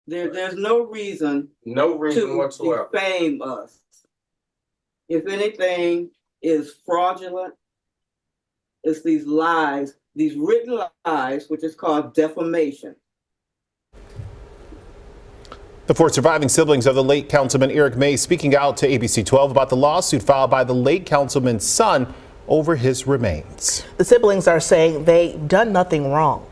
There's no reason to whatsoever defame us. If anything is fraudulent, it's these lies, these written lies, which is called defamation. The four surviving siblings of the late Councilman Eric Mays speaking out to ABC 12 about the lawsuit filed by the late Councilman's son over his remains. The siblings are saying they've done nothing wrong.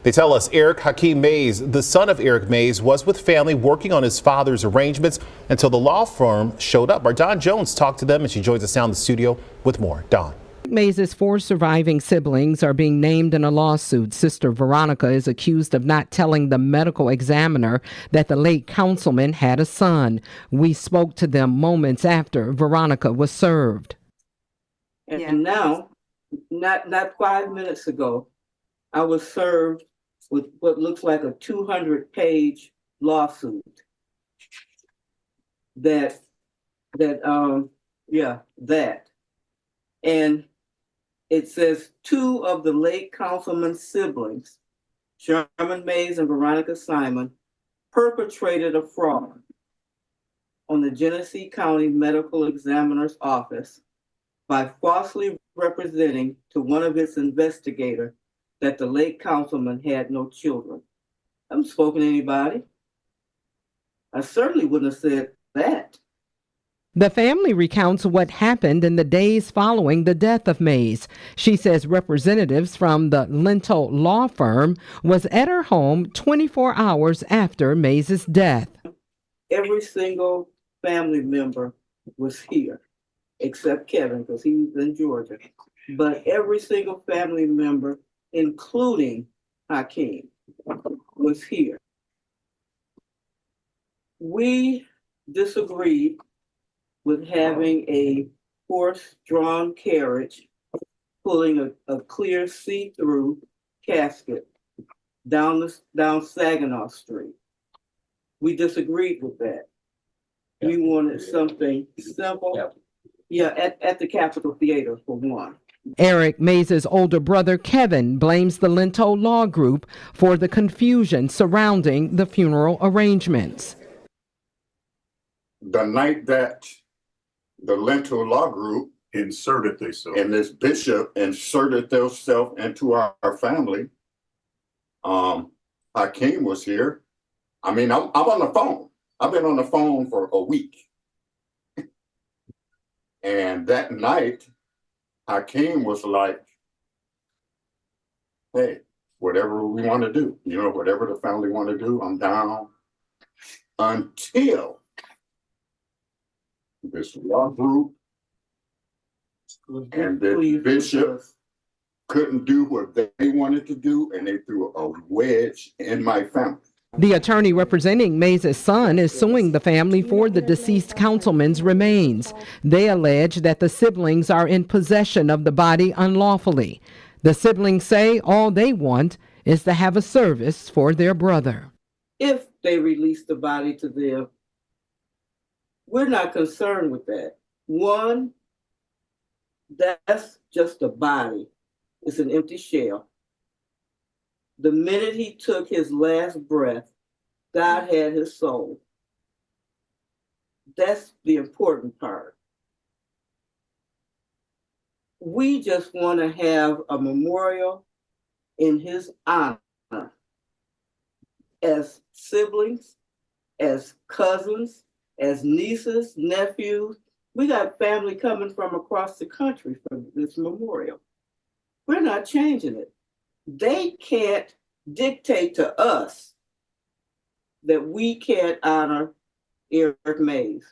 They tell us Eric Hakeem Mays, the son of Eric Mays, was with family working on his father's arrangements until the law firm showed up. Our Dawn Jones talked to them and she joins us now in the studio with more. Dawn. Mays' four surviving siblings are being named in a lawsuit. Sister Veronica is accused of not telling the medical examiner that the late councilman had a son. We spoke to them moments after Veronica was served. And now, not 5 minutes ago, I was served with what looks like a 200-page lawsuit and it says two of the late councilman's siblings, Sherman Mays and Veronica Simon, perpetrated a fraud on the Genesee County Medical Examiner's Office by falsely representing to one of its investigators that the late councilman had no children. I haven't spoken to anybody. I certainly wouldn't have said that. The family recounts what happened in the days following the death of Mays. She says representatives from the Lento law firm was at her home 24 hours after Mays' death. Every single family member was here, except Kevin, because he was in Georgia. But every single family member, including Hakeem, was here. We disagreed with having a horse-drawn carriage pulling a clear see-through casket down Saginaw Street. We disagreed with that. We wanted something simple. At the Capitol Theater for one. Eric Mays' older brother Kevin blames the Lento Law Group for the confusion surrounding the funeral arrangements. The night that the Lento Law Group inserted themselves and this bishop inserted themselves into our family, Hakeem was here. I mean, I'm on the phone. I've been on the phone for a week. And that night, Hakeem was like, hey, whatever we want to do, whatever the family want to do, I'm down. Until this law group and the bishop couldn't do what they wanted to do, and they threw a wedge in my family. The attorney representing Mays' son is suing the family for the deceased councilman's remains. They allege that the siblings are in possession of the body unlawfully. The siblings say all they want is to have a service for their brother. If they release the body to them, we're not concerned with that. One, that's just a body. It's an empty shell. The minute he took his last breath, God had his soul. That's the important part. We just want to have a memorial in his honor as siblings, as cousins, as nieces, nephews. We got family coming from across the country for this memorial. We're not changing it. They can't dictate to us that we can't honor Eric Mays.